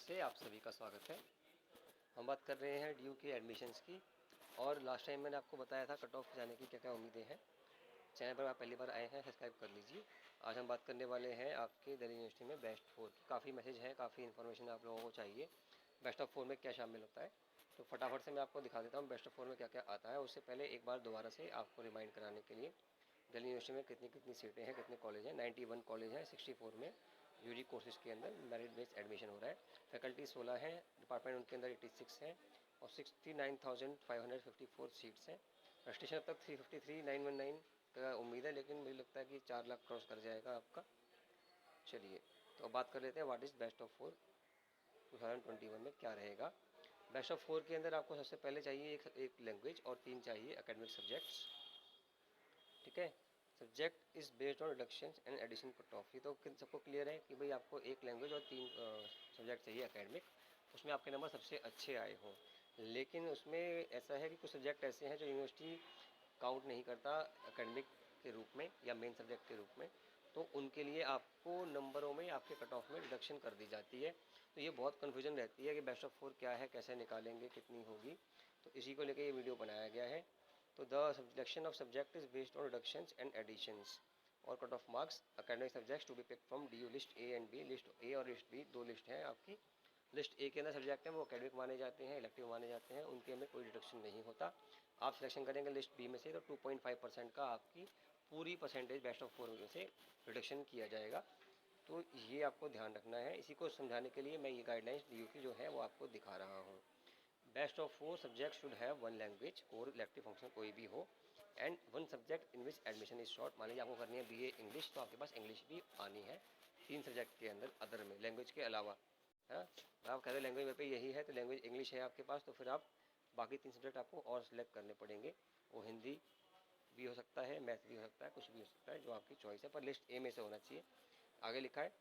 से आप सभी का स्वागत है। हम बात कर रहे हैं ड्यू के एडमिशन्स की। और लास्ट टाइम मैंने आपको बताया था कट ऑफ जाने की क्या क्या उम्मीदें हैं। चैनल पर आप पहली बार आए हैं, सब्सक्राइब कर लीजिए। आज हम बात करने वाले हैं आपके दिल्ली यूनिवर्सिटी में बेस्ट 4 की। काफ़ी मैसेज हैं, काफ़ी इन्फॉर्मेशन आप लोगों को चाहिए। बेस्ट ऑफ 4 में क्या शामिल होता है, तो फटाफट से मैं आपको दिखा देता हूँ बेस्ट ऑफ 4 में क्या क्या आता है। उससे पहले एक बार दोबारा से आपको रिमाइंड कराने के लिए, दिल्ली यूनिवर्सिटी में कितनी कितनी सीटें हैं, कितने कॉलेज हैं। 91 कॉलेज हैं, 64 में यूजी कोर्सेज के अंदर मेरिट बेस्ड एडमिशन हो रहा है। फैकल्टी 16 हैं, डिपार्टमेंट उनके अंदर 86 हैं और 69,554 सीट्स हैं। रजिस्ट्रेशन अब तक 353,919 का उम्मीद है, लेकिन मुझे लगता है कि 4 लाख क्रॉस कर जाएगा आपका। चलिए, तो अब बात कर लेते हैं व्हाट इज़ बेस्ट ऑफ 4 2021 में क्या रहेगा। बेस्ट ऑफ 4 के अंदर आपको सबसे पहले चाहिए एक लैंग्वेज और 3 चाहिए एकेडमिक सब्जेक्ट्स। ठीक है। Subject is based on reduction and addition cut off. ये तो सबको क्लियर है कि भाई आपको एक लैंग्वेज और 3 सब्जेक्ट चाहिए एकेडमिक, उसमें आपके नंबर सबसे अच्छे आए हों। लेकिन उसमें ऐसा है कि कुछ सब्जेक्ट ऐसे हैं जो यूनिवर्सिटी काउंट नहीं करता एकेडमिक के रूप में या मेन सब्जेक्ट के रूप में, तो उनके लिए आपको नंबरों में, आपके कट ऑफ में रिडक्शन कर दी जाती है। तो ये बहुत कन्फ्यूजन रहती है कि बेस्ट ऑफ 4 क्या है, कैसे निकालेंगे, कितनी होगी। तो इसी को लेकर ये वीडियो बनाया गया है। तो the selection of subject is based on reductions and additions और cut off marks academic subjects to be pick from D U list A and B. List A और लिस्ट बी दो लिस्ट हैं आपकी। List A के अंदर subject हैं वो academic माने जाते हैं, इलेक्टिव माने जाते हैं, उनके में कोई रिडक्शन नहीं होता। आप सिलेक्शन करेंगे लिस्ट बी में से तो 2.5% का आपकी पूरी परसेंटेज बेस्ट ऑफ 4 में से रिडक्शन किया जाएगा। तो ये आपको ध्यान रखना है। इसी को समझाने के लिए मैं ये गाइडलाइंस डी यू की जो है वो आपको दिखा रहा हूँ। Best of 4 subject should have 1 language, core elective function कोई भी हो, and 1 subject in which admission is short. मान लीजिए आपको करनी है बीए इंग्लिश, तो आपके पास इंग्लिश भी आनी है 3 सब्जेक्ट के अंदर अदर में, लैंग्वेज के अलावा। है, आप कह रहे लैंग्वेज में पे यही है, तो लैंग्वेज इंग्लिश है आपके पास, तो फिर आप बाकी 3 सब्जेक्ट आपको और सिलेक्ट करने पड़ेंगे। वो हिंदी भी हो सकता है, मैथ भी हो सकता है, कुछ भी हो सकता है, जो आपकी चॉइस है, पर लिस्ट ए में से होना चाहिए। आगे लिखा है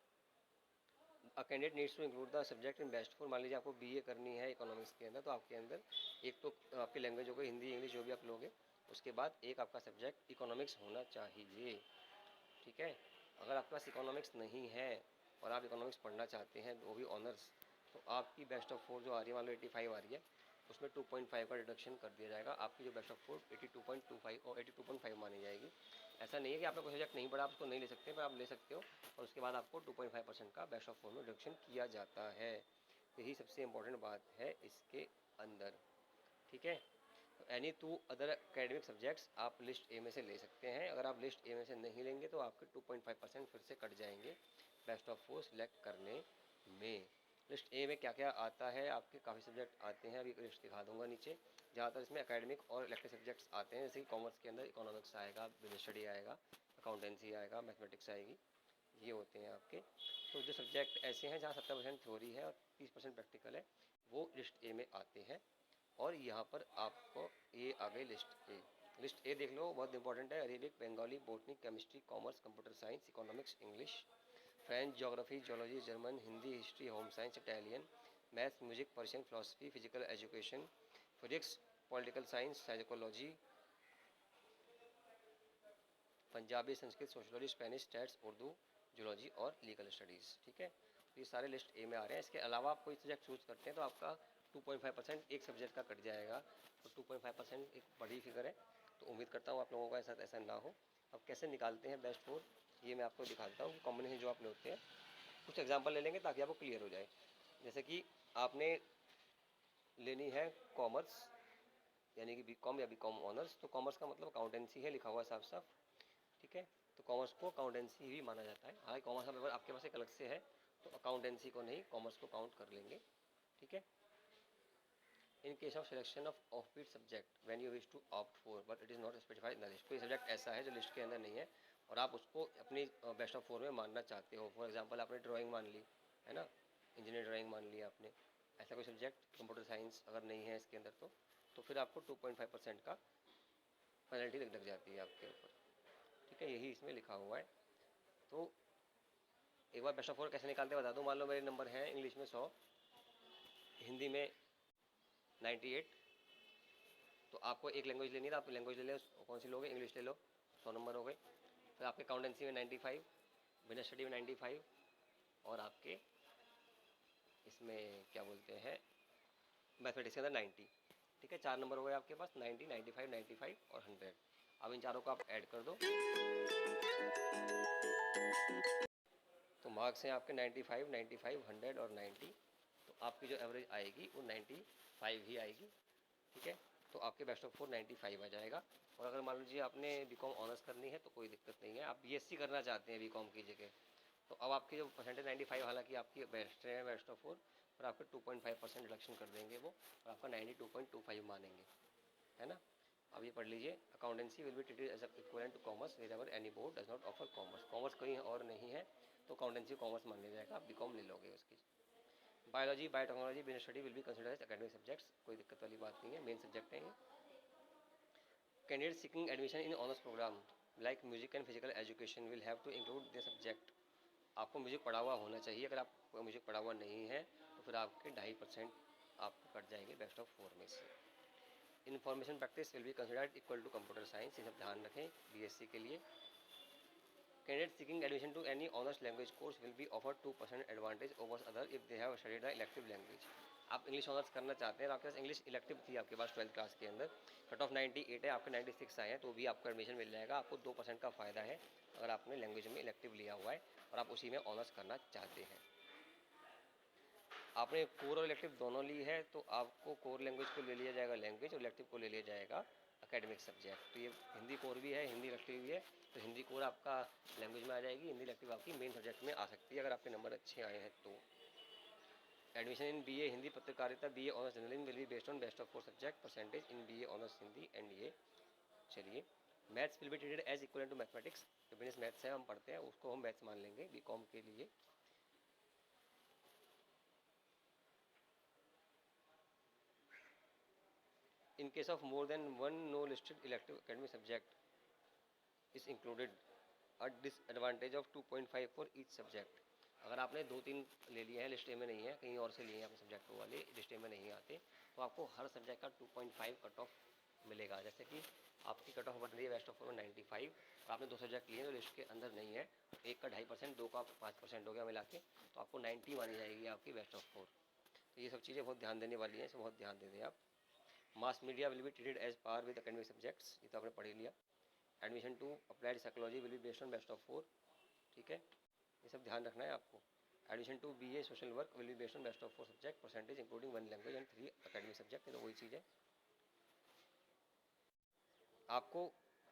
a candidate needs to include the subject in best 4। मान लीजिए आपको बीए करनी है इकोनॉमिक्स के अंदर, तो आपके अंदर एक तो आपकी लैंग्वेज हो गई हिंदी इंग्लिश जो भी आप लोगे, उसके बाद एक आपका सब्जेक्ट इकोनॉमिक्स होना चाहिए। ठीक है। अगर आपके पास इकोनॉमिक्स नहीं है और आप इकोनॉमिक्स पढ़ना चाहते हैं वो भी ऑनर्स, तो आपकी बेस्ट ऑफ 4 जो आ रही है, मान लो 85 आ रही है, उसमें 2.5 का डिडक्शन कर दिया जाएगा। आपकी जो बेस्ट ऑफ 4 82.25 और 82.5 मानी जाएगी। ऐसा नहीं है कि आपका कोई सब्जेक्ट नहीं पढ़ा आप उसको नहीं ले सकते, पर आप ले सकते हो, और उसके बाद आपको 2.5% का बेस्ट ऑफ 4 में डिडक्शन किया जाता है। यही सबसे इंपॉर्टेंट बात है इसके अंदर। ठीक है। Any two other academic subjects आप लिस्ट ए में से ले सकते हैं। अगर आप लिस्ट ए में से नहीं लेंगे तो आपके 2.5% फिर से कट जाएंगे बेस्ट ऑफ 4 सिलेक्ट करने में। लिस्ट ए में क्या क्या आता है, आपके काफ़ी सब्जेक्ट आते हैं, अभी लिस्ट दिखा दूंगा नीचे। ज़्यादातर इसमें एकेडमिक और इलेक्टिव सब्जेक्ट्स आते हैं, जैसे कि कॉमर्स के अंदर इकोनॉमिक्स आएगा, बिजनेस स्टडी आएगा, अकाउंटेंसी आएगा, मैथमेटिक्स आएगी, ये होते हैं आपके। तो जो सब्जेक्ट ऐसे हैं जहाँ 70% थ्योरी है और 30% प्रैक्टिकल है, वो लिस्ट ए में आते हैं। और यहाँ पर आपको ये आ गई लिस्ट ए। लिस्ट ए देख लो, बहुत इंपॉर्टेंट है। Arabic, Bengali, botany, chemistry, commerce, computer science, economics, English, French, geography, zoology, German, Hindi, history, home science, Italian, maths, music, Persian, philosophy, physical education, physics, political science, psychology, Punjabi, Sanskrit, sociology, Spanish, stats, Urdu, zoology और legal studies. ठीक है। तो ये सारे list A में आ रहे हैं। इसके अलावा आप कोई सब्जेक्ट चूज़ करते हैं तो आपका 2.5% एक सब्जेक्ट का कट जाएगा। तो 2.5% एक बड़ी फिगर है, तो उम्मीद करता हूँ आप लोगों का ऐसा ना हो। अब कैसे निकालते हैं बेस्ट 4, ये मैं आपको दिखाता हूँ। कॉम्बिनेशन जो आपने होते हैं, कुछ एग्जाम्पल ले लेंगे ताकि आपको क्लियर हो जाए। जैसे कि आपने लेनी है कॉमर्स, यानी कि बीकॉम या बीकॉम ऑनर्स, तो कॉमर्स का मतलब अकाउंटेंसी है, लिखा हुआ साफ साफ। ठीक है। तो कॉमर्स को अकाउंटेंसी भी माना जाता है। हालांकि कॉमर्स का पेपर आपके पास एक अलग से है, तो अकाउंटेंसी को नहीं, कॉमर्स को काउंट कर लेंगे। ठीक है। In case of selection of offbeat subject when you wish to opt for but it is not specified in the list. कोई सब्जेक्ट ऐसा है जो लिस्ट के अंदर नहीं है और आप उसको अपनी बेस्ट ऑफ 4 में मानना चाहते हो। फॉर एग्जाम्पल आपने ड्राइंग मान ली है ना, इंजीनियर ड्राइंग मान ली आपने, ऐसा कोई सब्जेक्ट, कंप्यूटर साइंस अगर नहीं है इसके अंदर, तो फिर आपको 2.5% का पेनल्टी लग जाती है आपके ऊपर। ठीक है। यही इसमें लिखा हुआ है। तो एक बार बेस्ट ऑफ 4 कैसे निकालते हैं बता दूं। मान लो मेरे नंबर हैं इंग्लिश में 100, हिंदी में 98, तो आपको एक लैंग्वेज लेनी है, तो आप लैंग्वेज ले लो। कौन सी लोगे, इंग्लिश ले लो, 100 नंबर हो गए। फिर आपके अकाउंटेंसी में 95, बिजनेस स्टडी में 95, और आपके इसमें क्या बोलते हैं, मैथमेटिक्स के अंदर 90। ठीक है, 4 नंबर हो गए आपके पास, 90, 95, 95 और 100। अब इन चारों को आप ऐड कर दो तो मार्क्स हैं आपके 95, 95, 100 और 90। तो आपकी जो एवरेज आएगी वो 95 ही आएगी। ठीक है, तो आपके बेस्ट ऑफ 4 95 आ जाएगा। और अगर मान लीजिए आपने बीकॉम ऑनर्स करनी है तो कोई दिक्कत नहीं है, आप बीएससी करना चाहते हैं बीकॉम की जगह, तो अब आपकी जो परसेंटेज 95, हालांकि आपकी बेस्ट है बेस्ट ऑफ 4, पर आपके 2.5% रिडक्शन कर देंगे वो, और आपका 92.25 मानेंगे, है ना। अब ये पढ़ लीजिए, accountancy will be treated as equivalent to commerce wherever any board does not offer commerce. Commerce कहीं और नहीं है तो अकाउंटेंसी कॉमर्स मान लिया जाएगा, आप बीकॉम ले लोगे उसकी। Biology, biotechnology, business study will be considered as academic subjects, कोई दिक्कत वाली बात नहीं है, मेन सब्जेक्ट है ये। Candidate seeking admission in honours program like music and physical education will have to include the subject. आपको म्यूजिक पढ़ा हुआ होना चाहिए, अगर आपको म्यूजिक पढ़ा हुआ नहीं है तो फिर आपके 2.5% आपको कट जाएंगे बेस्ट ऑफ 4 में से। Information practice will be considered equal to computer science, ये सब ध्यान रखें बीएससी के लिए। Candidate seeking admission to any honours language course will be offer 2% advantage over other if they have studied the elective language. आप English honours करना चाहते हैं, आपके पास इंग्लिश इलेक्टिव थी आपके पास 12th क्लास के अंदर, कट ऑफ 98 है, आपके 96 आए हैं, तो भी आपको एडमिशन मिल जाएगा। आपको 2% का फ़ायदा है अगर आपने लैंग्वेज में इलेक्टिव लिया हुआ है और आप उसी में ऑनर्स करना चाहते हैं। आपने कोर और इलेक्टिव दोनों ली है तो आपको कोर लैंग्वेज को ले लिया जाएगा लैंग्वेज, और इलेक्टिव को ले लिया जाएगा एकेडमिक सब्जेक्ट। तो ये हिंदी कोर भी है, हिंदी इलेक्टिव भी है, तो हिंदी कोर आपका लैंग्वेज में आ जाएगी, हिंदी इलेक्टिव आपकी मेन सब्जेक्ट में आ सकती है अगर आपके नंबर अच्छे आए हैं तो। एडमिशन इन बीए हिंदी पत्रकारिता, BA honours journalism will be based on best of 4 subject percentage in BA honours Hindi and ये। चलिए, maths will be treated as equal to mathematics, जो बिजनेस मैथ्स है हम पढ़ते हैं उसको हम मैथ्स मान लेंगे बीकॉम के लिए। In case of more than one no listed elective academic subject is included a disadvantage of 2.5 for each subject। अगर आपने 2-3 ले लिए हैं, लिस्ट ए में नहीं है, कहीं और से लिए हैं अपने सब्जेक्ट वाले, लिस्ट ए में नहीं आते, तो आपको हर सब्जेक्ट का 2.5 कट ऑफ मिलेगा। जैसे कि आपकी कट ऑफ बन रही है बेस्ट ऑफ 95, और आपने 2 सब्जेक्ट लिए हैं जो लिस्ट के अंदर नहीं है, एक का 2.5%, 2 का 5% हो गया मिला के, तो आपको 90 मानी जाएगी आपकी बेस्ट ऑफ 4। तो ये सब चीज़ें बहुत ध्यान देने वाली हैं, इसे बहुत ध्यान दे दें आप। Mass media will be treated as par with academic subjects, ये तो आपने पढ़ ही लिया। Admission to applied psychology will be based on best of 4। ठीक है, ये सब ध्यान रखना है आपको। Admission to BA social work will be based on best of 4 subject percentage including 1 language and 3 academic subject, ये तो वही चीज़ है। आपको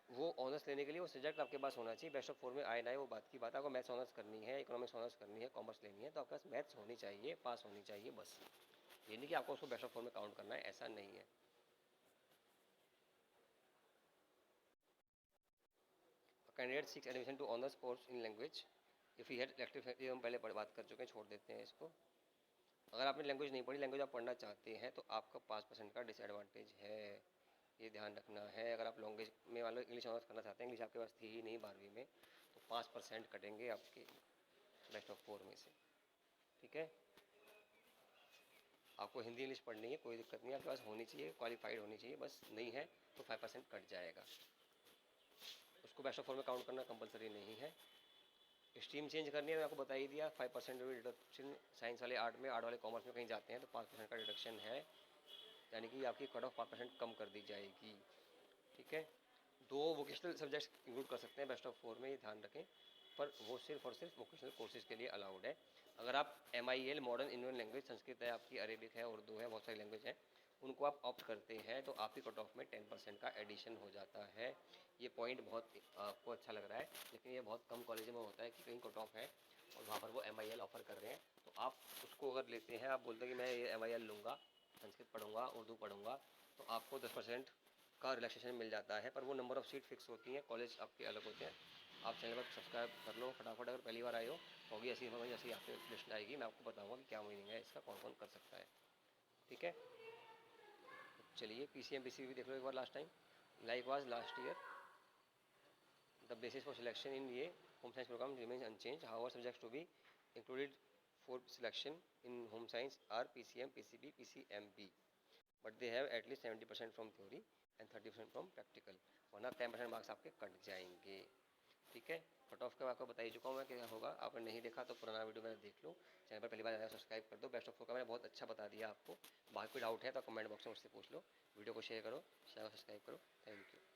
वो ऑनर्स लेने के लिए वो सब्जेक्ट आपके पास होना चाहिए, बेस्ट ऑफ 4 में आए ना आए वो बात की बात है। आपको मैथ्स ऑनर्स करनी है, इकोनॉमिक्स ऑनर्स करनी है, कॉमर्स लेनी है, तो आपके पास मैथ्स होनी चाहिए, पास होनी चाहिए बस। ये नहीं कि आपको उसको बेस्ट ऑफ 4 में काउंट करना है, ऐसा नहीं है। Candidate seeks admission to honours course in language if he had elective, ये हम पहले बात कर चुके हैं, छोड़ देते हैं इसको। अगर आपने लैंग्वेज नहीं पढ़ी, लैंग्वेज आप पढ़ना चाहते हैं तो आपका 5% का डिसएडवांटेज है, ये ध्यान रखना है। अगर आप लैंग्वेज में मान लो इंग्लिश ऑनर्स करना चाहते हैं, इंग्लिश आपके पास थी ही नहीं 12वीं में, तो 5% कटेंगे आपके बेस्ट ऑफ 4 में से। ठीक है, आपको हिंदी इंग्लिश पढ़नी है, कोई दिक्कत नहीं, आपके पास होनी चाहिए, क्वालिफाइड होनी चाहिए, बस नहीं है तो 5% कट जाएगा। उसको बेस्ट ऑफ 4 में काउंट करना कंपलसरी नहीं है। स्ट्रीम चेंज करनी है, मैं आपको बता ही दिया, 5% रिडक्शन। साइंस वाले आर्ट में, आर्ट वाले कॉमर्स में कहीं जाते हैं तो 5% का रिडक्शन है, यानी कि आपकी कट ऑफ 5% कम कर दी जाएगी। ठीक है, 2 वोकेशनल सब्जेक्ट्स इंक्लूड कर सकते हैं बेस्ट ऑफ 4 में, ये ध्यान रखें, पर वो सिर्फ और सिर्फ वोकेशनल कोर्सेज के लिए अलाउड है। अगर आप MIL modern Indian language, Sanskrit है आपकी, अरेबिक है, उर्दू है, बहुत सारी लैंग्वेज हैं, उनको आप ऑप्ट करते हैं तो आपकी कट ऑफ में 10% का एडिशन हो जाता है। ये पॉइंट बहुत आपको अच्छा लग रहा है, लेकिन ये बहुत कम कॉलेज में होता है कि कहीं कट ऑफ है और वहाँ पर वो MIL ऑफ़र कर रहे हैं, तो आप उसको अगर लेते हैं, आप बोलते हैं कि मैं ये MIL लूँगा, संस्कृत पढ़ूंगा, उर्दू पढ़ूंगा, तो आपको 10% का रिलैक्सेशन मिल जाता है, पर वो नंबर ऑफ़ सीट फिक्स होती हैं, कॉलेज आपके अलग होते हैं। आप चैनल पर सब्सक्राइब कर लो फटाफट, अगर पहली बार आए हो होगी ऐसी हमारी, जैसी आपकी लिस्ट आएगी मैं आपको बताऊंगा कि क्या मीनिंग है इसका, कौन कौन कर सकता है। ठीक है, चलिए PCM PCB भी देख लो एक बार last time. Like was last year the basis for selection in ये home science program remains unchanged, however subjects to be included for selection in home science are PCM PCB PCMB, but they have at least 70% from theory and 30% from practical, वरना 10% marks आपके cut जाएंगे। ठीक है, cut off का आपको बता ही चुका हूँ मैं क्या होगा। आपने नहीं देखा तो पुराना वीडियो मैंने देख लो। चैनल पर पहली बार आया सब्सक्राइब कर दो। बेस्ट ऑफ का मैंने बहुत अच्छा बता दिया आपको। बाकी कोई डाउट है तो कमेंट बॉक्स में मुझसे पूछ लो। वीडियो को शेयर करो, चैनल को सब्सक्राइब करो। Thank you.